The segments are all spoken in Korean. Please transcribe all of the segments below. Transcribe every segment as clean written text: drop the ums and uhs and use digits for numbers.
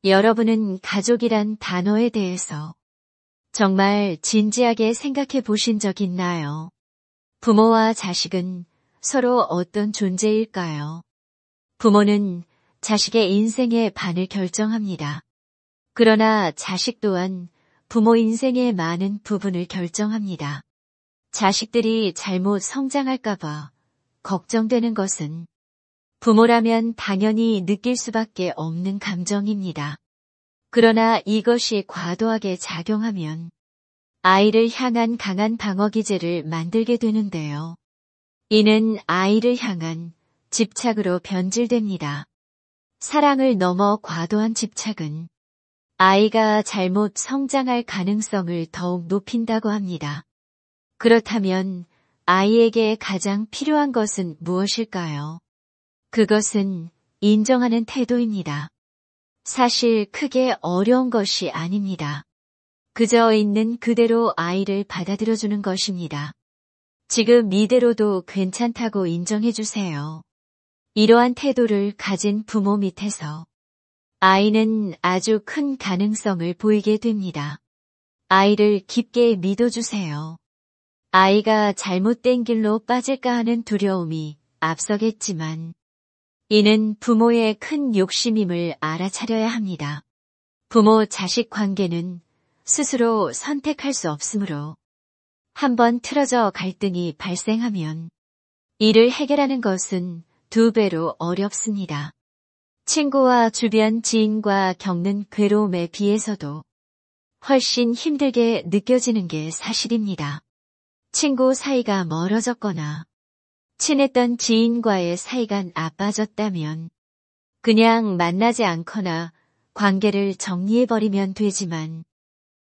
여러분은 가족이란 단어에 대해서 정말 진지하게 생각해 보신 적 있나요? 부모와 자식은 서로 어떤 존재일까요? 부모는 자식의 인생의 반을 결정합니다. 그러나 자식 또한 부모 인생의 많은 부분을 결정합니다. 자식들이 잘못 성장할까봐 걱정되는 것은 부모라면 당연히 느낄 수밖에 없는 감정입니다. 그러나 이것이 과도하게 작용하면 아이를 향한 강한 방어 기제를 만들게 되는데요. 이는 아이를 향한 집착으로 변질됩니다. 사랑을 넘어 과도한 집착은 아이가 잘못 성장할 가능성을 더욱 높인다고 합니다. 그렇다면 아이에게 가장 필요한 것은 무엇일까요? 그것은 인정하는 태도입니다. 사실 크게 어려운 것이 아닙니다. 그저 있는 그대로 아이를 받아들여주는 것입니다. 지금 이대로도 괜찮다고 인정해주세요. 이러한 태도를 가진 부모 밑에서 아이는 아주 큰 가능성을 보이게 됩니다. 아이를 깊게 믿어주세요. 아이가 잘못된 길로 빠질까 하는 두려움이 앞서겠지만 이는 부모의 큰 욕심임을 알아차려야 합니다. 부모-자식 관계는 스스로 선택할 수 없으므로 한번 틀어져 갈등이 발생하면 이를 해결하는 것은 2배로 어렵습니다. 친구와 주변 지인과 겪는 괴로움에 비해서도 훨씬 힘들게 느껴지는 게 사실입니다. 친구 사이가 멀어졌거나 친했던 지인과의 사이가 나빠졌다면 그냥 만나지 않거나 관계를 정리해버리면 되지만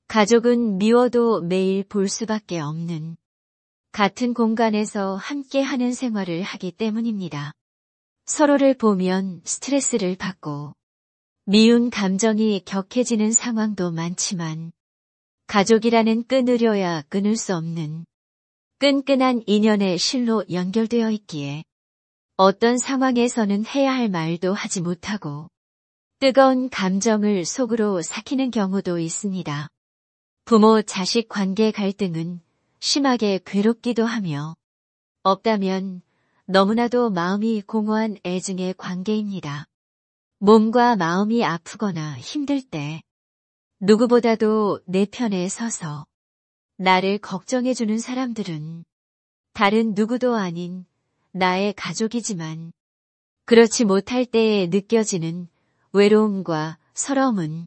가족은 미워도 매일 볼 수밖에 없는 같은 공간에서 함께하는 생활을 하기 때문입니다. 서로를 보면 스트레스를 받고 미운 감정이 격해지는 상황도 많지만 가족이라는 끊으려야 끊을 수 없는 끈끈한 인연의 실로 연결되어 있기에 어떤 상황에서는 해야 할 말도 하지 못하고 뜨거운 감정을 속으로 삭히는 경우도 있습니다. 부모-자식 관계 갈등은 심하게 괴롭기도 하며 없다면 너무나도 마음이 공허한 애증의 관계입니다. 몸과 마음이 아프거나 힘들 때 누구보다도 내 편에 서서 나를 걱정해주는 사람들은 다른 누구도 아닌 나의 가족이지만 그렇지 못할 때에 느껴지는 외로움과 서러움은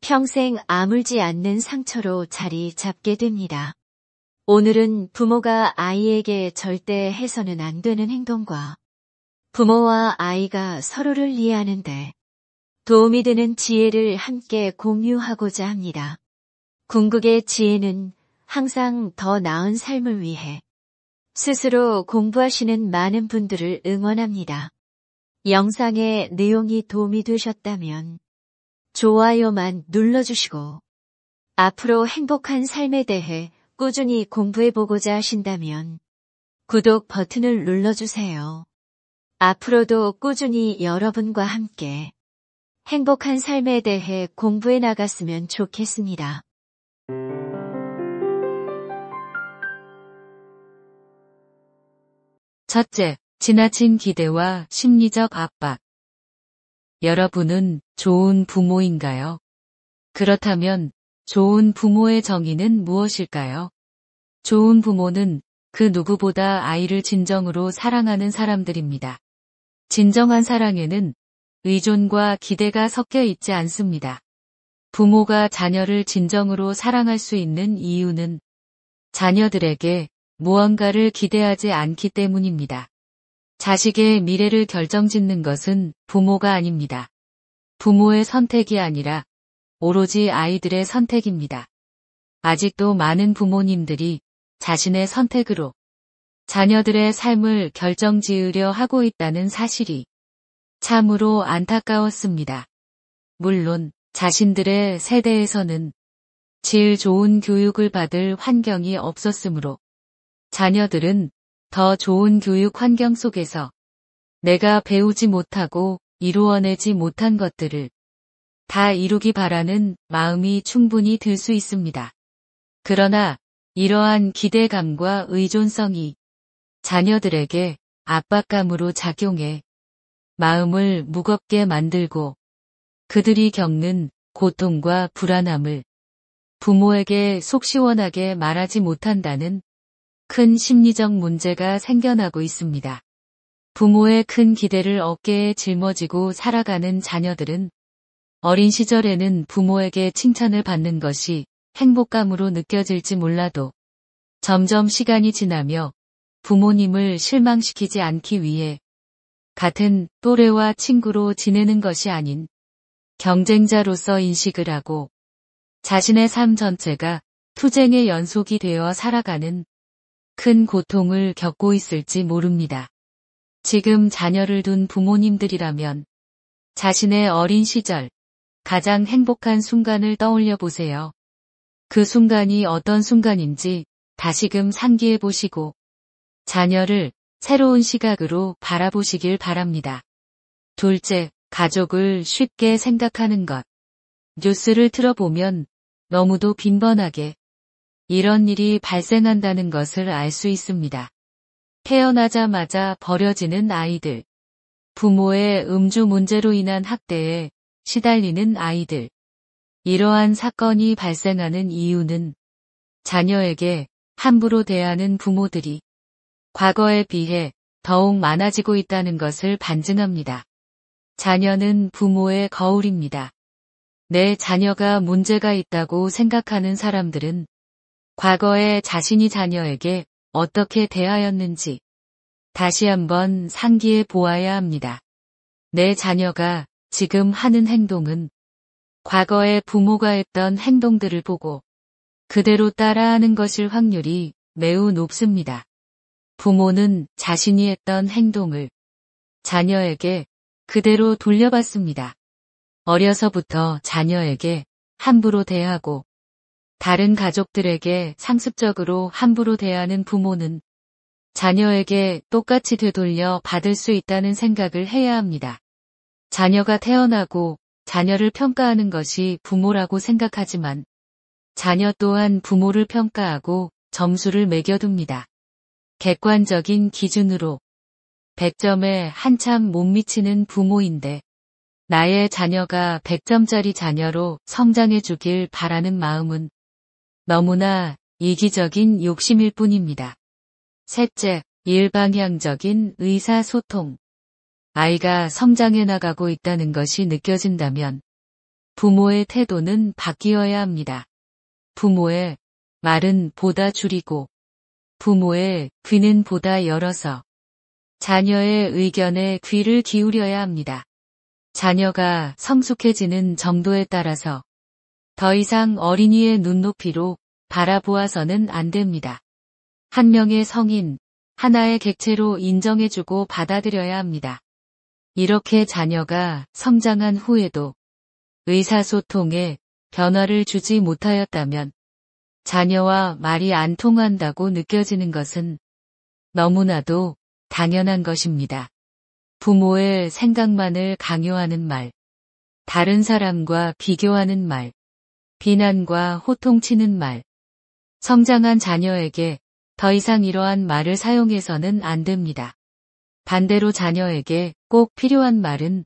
평생 아물지 않는 상처로 자리 잡게 됩니다. 오늘은 부모가 아이에게 절대 해서는 안 되는 행동과 부모와 아이가 서로를 이해하는데 도움이 되는 지혜를 함께 공유하고자 합니다. 궁극의 지혜는 항상 더 나은 삶을 위해 스스로 공부하시는 많은 분들을 응원합니다. 영상의 내용이 도움이 되셨다면 좋아요만 눌러주시고 앞으로 행복한 삶에 대해 꾸준히 공부해보고자 하신다면 구독 버튼을 눌러주세요. 앞으로도 꾸준히 여러분과 함께 행복한 삶에 대해 공부해 나갔으면 좋겠습니다. 첫째, 지나친 기대와 심리적 압박. 여러분은 좋은 부모인가요? 그렇다면 좋은 부모의 정의는 무엇일까요? 좋은 부모는 그 누구보다 아이를 진정으로 사랑하는 사람들입니다. 진정한 사랑에는 의존과 기대가 섞여 있지 않습니다. 부모가 자녀를 진정으로 사랑할 수 있는 이유는 자녀들에게 무언가를 기대하지 않기 때문입니다. 자식의 미래를 결정짓는 것은 부모가 아닙니다. 부모의 선택이 아니라 오로지 아이들의 선택입니다. 아직도 많은 부모님들이 자신의 선택으로 자녀들의 삶을 결정지으려 하고 있다는 사실이 참으로 안타까웠습니다. 물론 자신들의 세대에서는 질 좋은 교육을 받을 환경이 없었으므로 자녀들은 더 좋은 교육 환경 속에서 내가 배우지 못하고 이루어내지 못한 것들을 다 이루기 바라는 마음이 충분히 들 수 있습니다. 그러나 이러한 기대감과 의존성이 자녀들에게 압박감으로 작용해 마음을 무겁게 만들고 그들이 겪는 고통과 불안함을 부모에게 속 시원하게 말하지 못한다는 큰 심리적 문제가 생겨나고 있습니다. 부모의 큰 기대를 어깨에 짊어지고 살아가는 자녀들은 어린 시절에는 부모에게 칭찬을 받는 것이 행복감으로 느껴질지 몰라도 점점 시간이 지나며 부모님을 실망시키지 않기 위해 같은 또래와 친구로 지내는 것이 아닌 경쟁자로서 인식을 하고 자신의 삶 전체가 투쟁의 연속이 되어 살아가는 큰 고통을 겪고 있을지 모릅니다. 지금 자녀를 둔 부모님들이라면 자신의 어린 시절 가장 행복한 순간을 떠올려 보세요. 그 순간이 어떤 순간인지 다시금 상기해 보시고 자녀를 새로운 시각으로 바라보시길 바랍니다. 둘째, 가족을 쉽게 생각하는 것. 뉴스를 틀어보면 너무도 빈번하게 이런 일이 발생한다는 것을 알 수 있습니다. 태어나자마자 버려지는 아이들, 부모의 음주 문제로 인한 학대에 시달리는 아이들. 이러한 사건이 발생하는 이유는 자녀에게 함부로 대하는 부모들이 과거에 비해 더욱 많아지고 있다는 것을 반증합니다. 자녀는 부모의 거울입니다. 내 자녀가 문제가 있다고 생각하는 사람들은 과거에 자신이 자녀에게 어떻게 대하였는지 다시 한번 상기해 보아야 합니다. 내 자녀가 지금 하는 행동은 과거에 부모가 했던 행동들을 보고 그대로 따라하는 것일 확률이 매우 높습니다. 부모는 자신이 했던 행동을 자녀에게 그대로 돌려받습니다. 어려서부터 자녀에게 함부로 대하고 다른 가족들에게 상습적으로 함부로 대하는 부모는 자녀에게 똑같이 되돌려 받을 수 있다는 생각을 해야 합니다. 자녀가 태어나고 자녀를 평가하는 것이 부모라고 생각하지만 자녀 또한 부모를 평가하고 점수를 매겨둡니다. 객관적인 기준으로 100점에 한참 못 미치는 부모인데 나의 자녀가 100점짜리 자녀로 성장해 주길 바라는 마음은 너무나 이기적인 욕심일 뿐입니다. 셋째, 일방향적인 의사소통. 아이가 성장해 나가고 있다는 것이 느껴진다면 부모의 태도는 바뀌어야 합니다. 부모의 말은 보다 줄이고 부모의 귀는 보다 열어서 자녀의 의견에 귀를 기울여야 합니다. 자녀가 성숙해지는 정도에 따라서 더 이상 어린이의 눈높이로 바라보아서는 안 됩니다. 한 명의 성인, 하나의 객체로 인정해주고 받아들여야 합니다. 이렇게 자녀가 성장한 후에도 의사소통에 변화를 주지 못하였다면 자녀와 말이 안 통한다고 느껴지는 것은 너무나도 당연한 것입니다. 부모의 생각만을 강요하는 말, 다른 사람과 비교하는 말, 비난과 호통치는 말, 성장한 자녀에게 더 이상 이러한 말을 사용해서는 안 됩니다. 반대로 자녀에게 꼭 필요한 말은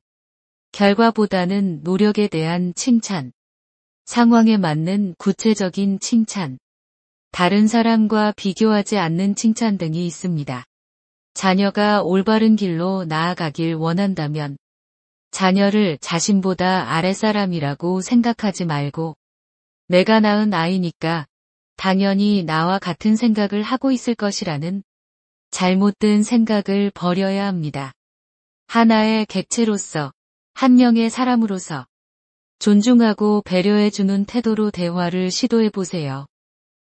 결과보다는 노력에 대한 칭찬, 상황에 맞는 구체적인 칭찬, 다른 사람과 비교하지 않는 칭찬 등이 있습니다. 자녀가 올바른 길로 나아가길 원한다면 자녀를 자신보다 아랫사람이라고 생각하지 말고 내가 낳은 아이니까 당연히 나와 같은 생각을 하고 있을 것이라는 잘못된 생각을 버려야 합니다. 하나의 객체로서, 한 명의 사람으로서 존중하고 배려해주는 태도로 대화를 시도해보세요.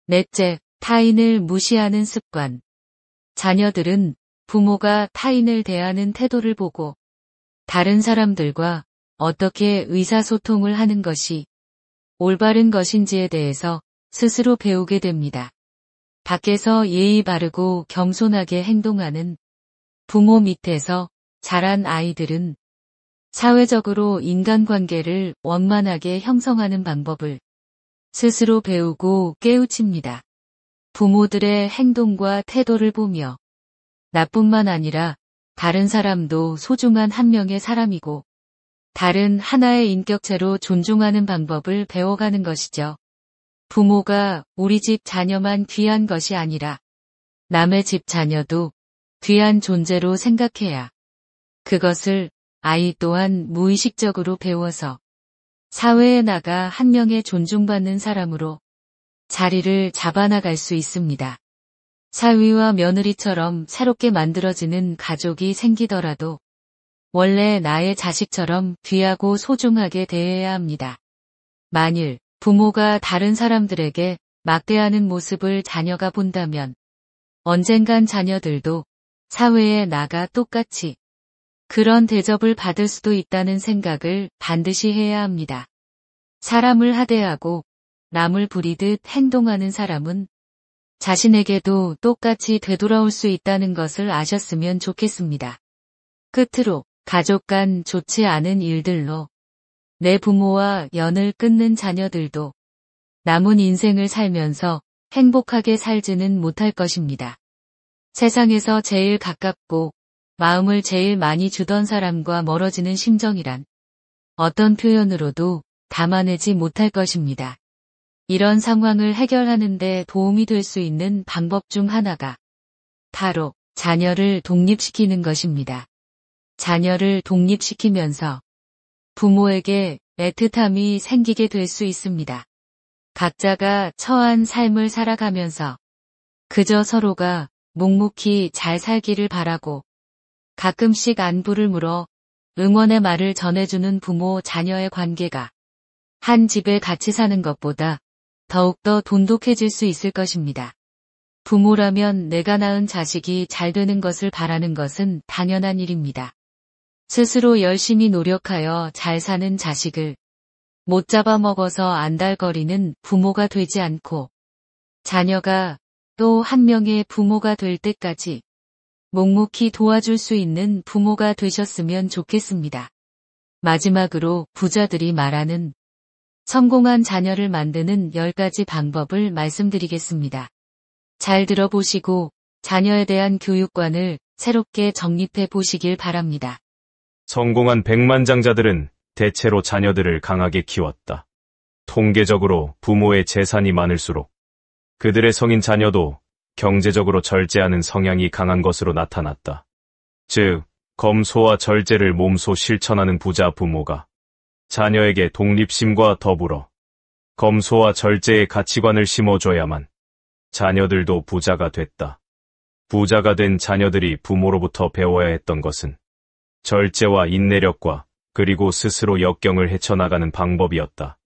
넷째, 타인을 무시하는 습관. 자녀들은 부모가 타인을 대하는 태도를 보고 다른 사람들과 어떻게 의사소통을 하는 것이 올바른 것인지에 대해서 스스로 배우게 됩니다. 밖에서 예의 바르고 겸손하게 행동하는 부모 밑에서 자란 아이들은 사회적으로 인간관계를 원만하게 형성하는 방법을 스스로 배우고 깨우칩니다. 부모들의 행동과 태도를 보며 나뿐만 아니라 다른 사람도 소중한 한 명의 사람이고 다른 하나의 인격체로 존중하는 방법을 배워가는 것이죠. 부모가 우리 집 자녀만 귀한 것이 아니라 남의 집 자녀도 귀한 존재로 생각해야 그것을 아이 또한 무의식적으로 배워서 사회에 나가 한 명의 존중받는 사람으로 자리를 잡아나갈 수 있습니다. 사위와 며느리처럼 새롭게 만들어지는 가족이 생기더라도 원래 나의 자식처럼 귀하고 소중하게 대해야 합니다. 만일 부모가 다른 사람들에게 막대하는 모습을 자녀가 본다면 언젠간 자녀들도 사회에 나가 똑같이 그런 대접을 받을 수도 있다는 생각을 반드시 해야 합니다. 사람을 하대하고 남을 부리듯 행동하는 사람은 자신에게도 똑같이 되돌아올 수 있다는 것을 아셨으면 좋겠습니다. 끝으로 가족 간 좋지 않은 일들로 내 부모와 연을 끊는 자녀들도 남은 인생을 살면서 행복하게 살지는 못할 것입니다. 세상에서 제일 가깝고 마음을 제일 많이 주던 사람과 멀어지는 심정이란 어떤 표현으로도 담아내지 못할 것입니다. 이런 상황을 해결하는 데 도움이 될 수 있는 방법 중 하나가 바로 자녀를 독립시키는 것입니다. 자녀를 독립시키면서 부모에게 애틋함이 생기게 될 수 있습니다. 각자가 처한 삶을 살아가면서 그저 서로가 묵묵히 잘 살기를 바라고 가끔씩 안부를 물어 응원의 말을 전해주는 부모 자녀의 관계가 한 집에 같이 사는 것보다 더욱더 돈독해질 수 있을 것입니다. 부모라면 내가 낳은 자식이 잘 되는 것을 바라는 것은 당연한 일입니다. 스스로 열심히 노력하여 잘 사는 자식을 못 잡아먹어서 안달거리는 부모가 되지 않고 자녀가 또 한 명의 부모가 될 때까지 묵묵히 도와줄 수 있는 부모가 되셨으면 좋겠습니다. 마지막으로 부자들이 말하는 성공한 자녀를 만드는 10가지 방법을 말씀드리겠습니다. 잘 들어보시고 자녀에 대한 교육관을 새롭게 정립해 보시길 바랍니다. 성공한 백만장자들은 대체로 자녀들을 강하게 키웠다. 통계적으로 부모의 재산이 많을수록 그들의 성인 자녀도 경제적으로 절제하는 성향이 강한 것으로 나타났다. 즉, 검소와 절제를 몸소 실천하는 부자 부모가 자녀에게 독립심과 더불어 검소와 절제의 가치관을 심어줘야만 자녀들도 부자가 됐다. 부자가 된 자녀들이 부모로부터 배워야 했던 것은 절제와 인내력과 그리고 스스로 역경을 헤쳐나가는 방법이었다.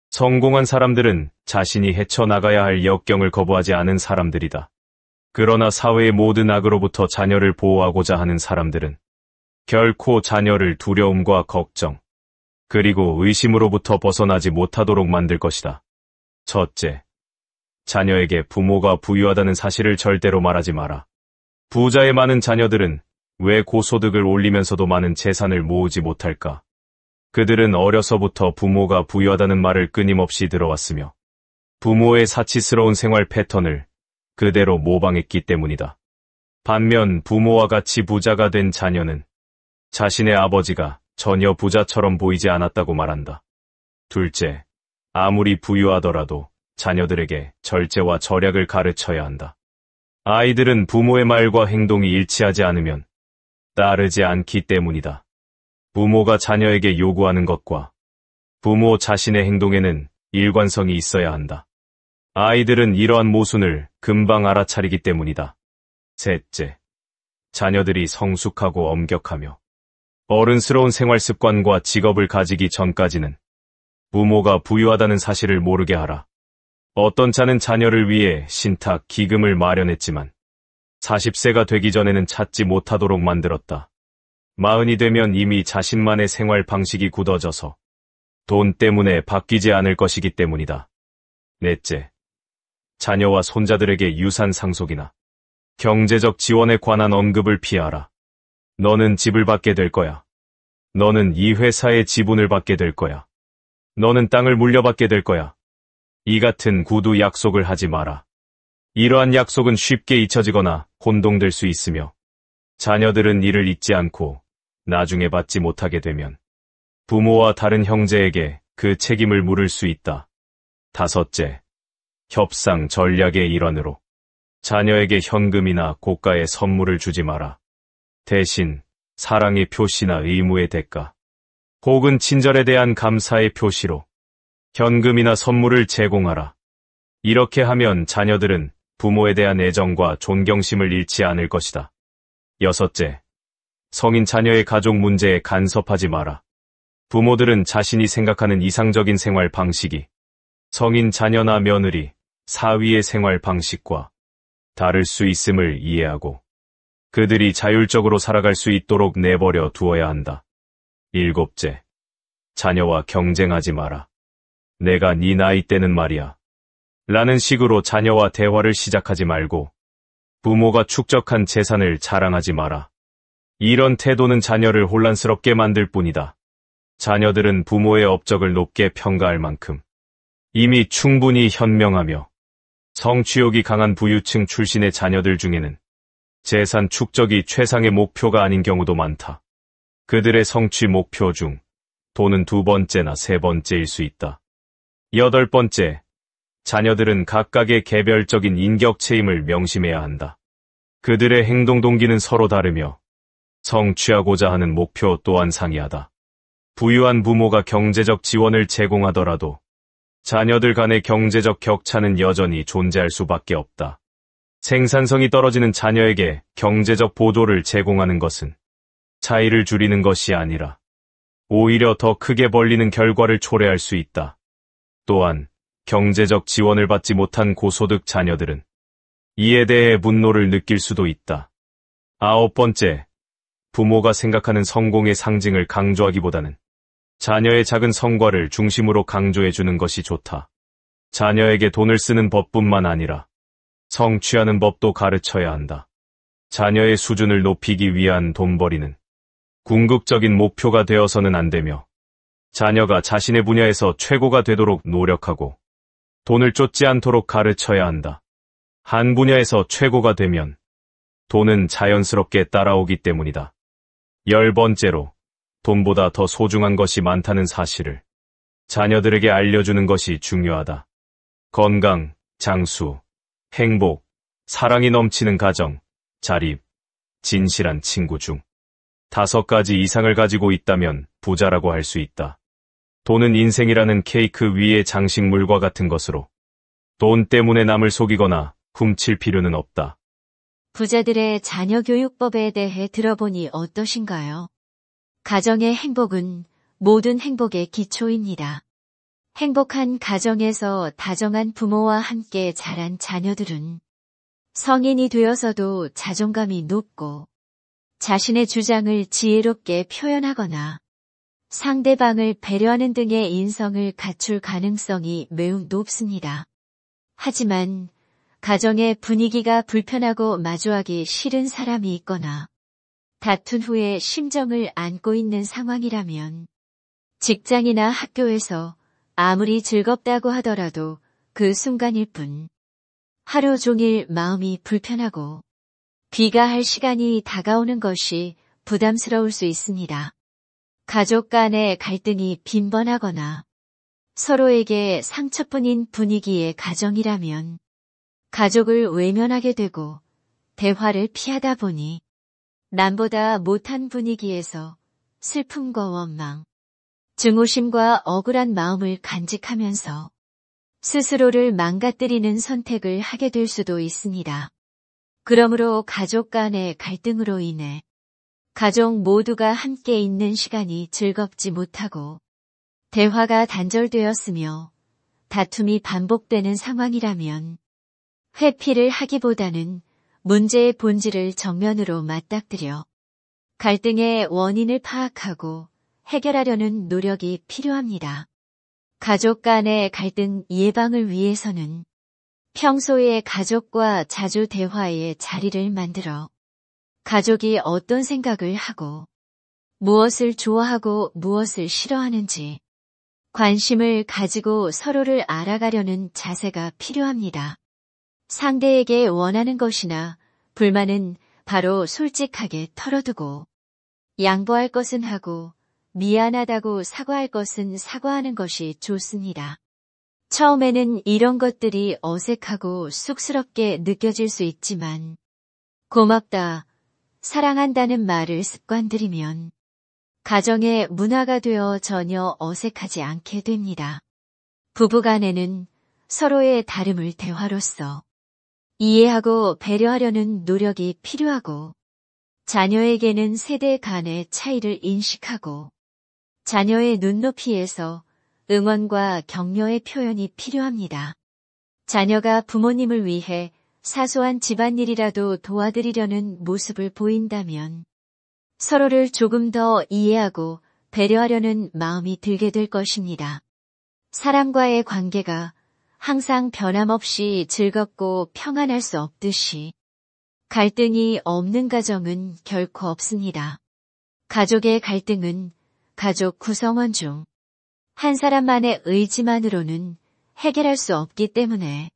성공한 사람들은 자신이 헤쳐나가야 할 역경을 거부하지 않은 사람들이다. 그러나 사회의 모든 악으로부터 자녀를 보호하고자 하는 사람들은 결코 자녀를 두려움과 걱정, 그리고 의심으로부터 벗어나지 못하도록 만들 것이다. 첫째, 자녀에게 부모가 부유하다는 사실을 절대로 말하지 마라. 부자의 많은 자녀들은 왜 고소득을 올리면서도 많은 재산을 모으지 못할까? 그들은 어려서부터 부모가 부유하다는 말을 끊임없이 들어왔으며 부모의 사치스러운 생활 패턴을 그대로 모방했기 때문이다. 반면 부모와 같이 부자가 된 자녀는 자신의 아버지가 전혀 부자처럼 보이지 않았다고 말한다. 둘째, 아무리 부유하더라도 자녀들에게 절제와 절약을 가르쳐야 한다. 아이들은 부모의 말과 행동이 일치하지 않으면 따르지 않기 때문이다. 부모가 자녀에게 요구하는 것과 부모 자신의 행동에는 일관성이 있어야 한다. 아이들은 이러한 모순을 금방 알아차리기 때문이다. 셋째, 자녀들이 성숙하고 엄격하며 어른스러운 생활 습관과 직업을 가지기 전까지는 부모가 부유하다는 사실을 모르게 하라. 어떤 자는 자녀를 위해 신탁, 기금을 마련했지만 40세가 되기 전에는 찾지 못하도록 만들었다. 40이 되면 이미 자신만의 생활 방식이 굳어져서 돈 때문에 바뀌지 않을 것이기 때문이다. 넷째, 자녀와 손자들에게 유산 상속이나 경제적 지원에 관한 언급을 피하라. 너는 집을 받게 될 거야. 너는 이 회사의 지분을 받게 될 거야. 너는 땅을 물려받게 될 거야. 이 같은 구두 약속을 하지 마라. 이러한 약속은 쉽게 잊혀지거나 혼동될 수 있으며 자녀들은 이를 잊지 않고 나중에 받지 못하게 되면 부모와 다른 형제에게 그 책임을 물을 수 있다. 다섯째, 협상 전략의 일환으로 자녀에게 현금이나 고가의 선물을 주지 마라. 대신 사랑의 표시나 의무의 대가, 혹은 친절에 대한 감사의 표시로 현금이나 선물을 제공하라. 이렇게 하면 자녀들은 부모에 대한 애정과 존경심을 잃지 않을 것이다. 여섯째, 성인 자녀의 가족 문제에 간섭하지 마라. 부모들은 자신이 생각하는 이상적인 생활 방식이 성인 자녀나 며느리, 사위의 생활 방식과 다를 수 있음을 이해하고 그들이 자율적으로 살아갈 수 있도록 내버려 두어야 한다. 일곱째, 자녀와 경쟁하지 마라. 내가 네 나이 때는 말이야. 라는 식으로 자녀와 대화를 시작하지 말고 부모가 축적한 재산을 자랑하지 마라. 이런 태도는 자녀를 혼란스럽게 만들 뿐이다. 자녀들은 부모의 업적을 높게 평가할 만큼 이미 충분히 현명하며 성취욕이 강한 부유층 출신의 자녀들 중에는 재산 축적이 최상의 목표가 아닌 경우도 많다. 그들의 성취 목표 중 돈은 두 번째나 세 번째일 수 있다. 여덟 번째, 자녀들은 각각의 개별적인 인격체임을 명심해야 한다. 그들의 행동 동기는 서로 다르며 성취하고자 하는 목표 또한 상이하다. 부유한 부모가 경제적 지원을 제공하더라도 자녀들 간의 경제적 격차는 여전히 존재할 수밖에 없다. 생산성이 떨어지는 자녀에게 경제적 보조를 제공하는 것은 차이를 줄이는 것이 아니라 오히려 더 크게 벌리는 결과를 초래할 수 있다. 또한 경제적 지원을 받지 못한 고소득 자녀들은 이에 대해 분노를 느낄 수도 있다. 아홉 번째, 부모가 생각하는 성공의 상징을 강조하기보다는 자녀의 작은 성과를 중심으로 강조해주는 것이 좋다. 자녀에게 돈을 쓰는 법뿐만 아니라 성취하는 법도 가르쳐야 한다. 자녀의 수준을 높이기 위한 돈벌이는 궁극적인 목표가 되어서는 안 되며 자녀가 자신의 분야에서 최고가 되도록 노력하고 돈을 쫓지 않도록 가르쳐야 한다. 한 분야에서 최고가 되면 돈은 자연스럽게 따라오기 때문이다. 열 번째로, 돈보다 더 소중한 것이 많다는 사실을 자녀들에게 알려주는 것이 중요하다. 건강, 장수, 행복, 사랑이 넘치는 가정, 자립, 진실한 친구 중 5가지 이상을 가지고 있다면 부자라고 할 수 있다. 돈은 인생이라는 케이크 위의 장식물과 같은 것으로 돈 때문에 남을 속이거나 훔칠 필요는 없다. 부자들의 자녀 교육법에 대해 들어보니 어떠신가요? 가정의 행복은 모든 행복의 기초입니다. 행복한 가정에서 다정한 부모와 함께 자란 자녀들은 성인이 되어서도 자존감이 높고 자신의 주장을 지혜롭게 표현하거나 상대방을 배려하는 등의 인성을 갖출 가능성이 매우 높습니다. 하지만 가정의 분위기가 불편하고 마주하기 싫은 사람이 있거나 다툰 후에 심정을 안고 있는 상황이라면 직장이나 학교에서 아무리 즐겁다고 하더라도 그 순간일 뿐 하루 종일 마음이 불편하고 귀가할 시간이 다가오는 것이 부담스러울 수 있습니다. 가족 간의 갈등이 빈번하거나 서로에게 상처뿐인 분위기의 가정이라면 가족을 외면하게 되고 대화를 피하다 보니 남보다 못한 분위기에서 슬픔과 원망, 증오심과 억울한 마음을 간직하면서 스스로를 망가뜨리는 선택을 하게 될 수도 있습니다. 그러므로 가족 간의 갈등으로 인해 가족 모두가 함께 있는 시간이 즐겁지 못하고 대화가 단절되었으며 다툼이 반복되는 상황이라면 회피를 하기보다는 문제의 본질을 정면으로 맞닥뜨려 갈등의 원인을 파악하고 해결하려는 노력이 필요합니다. 가족 간의 갈등 예방을 위해서는 평소에 가족과 자주 대화의 자리를 만들어 가족이 어떤 생각을 하고 무엇을 좋아하고 무엇을 싫어하는지 관심을 가지고 서로를 알아가려는 자세가 필요합니다. 상대에게 원하는 것이나 불만은 바로 솔직하게 털어두고 양보할 것은 하고 미안하다고 사과할 것은 사과하는 것이 좋습니다. 처음에는 이런 것들이 어색하고 쑥스럽게 느껴질 수 있지만 고맙다, 사랑한다는 말을 습관들이면 가정의 문화가 되어 전혀 어색하지 않게 됩니다. 부부간에는 서로의 다름을 대화로서 이해하고 배려하려는 노력이 필요하고 자녀에게는 세대 간의 차이를 인식하고 자녀의 눈높이에서 응원과 격려의 표현이 필요합니다. 자녀가 부모님을 위해 사소한 집안일이라도 도와드리려는 모습을 보인다면 서로를 조금 더 이해하고 배려하려는 마음이 들게 될 것입니다. 사람과의 관계가 항상 변함없이 즐겁고 평안할 수 없듯이 갈등이 없는 가정은 결코 없습니다. 가족의 갈등은 가족 구성원 중 한 사람만의 의지만으로는 해결할 수 없기 때문에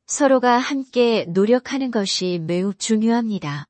서로가 함께 노력하는 것이 매우 중요합니다.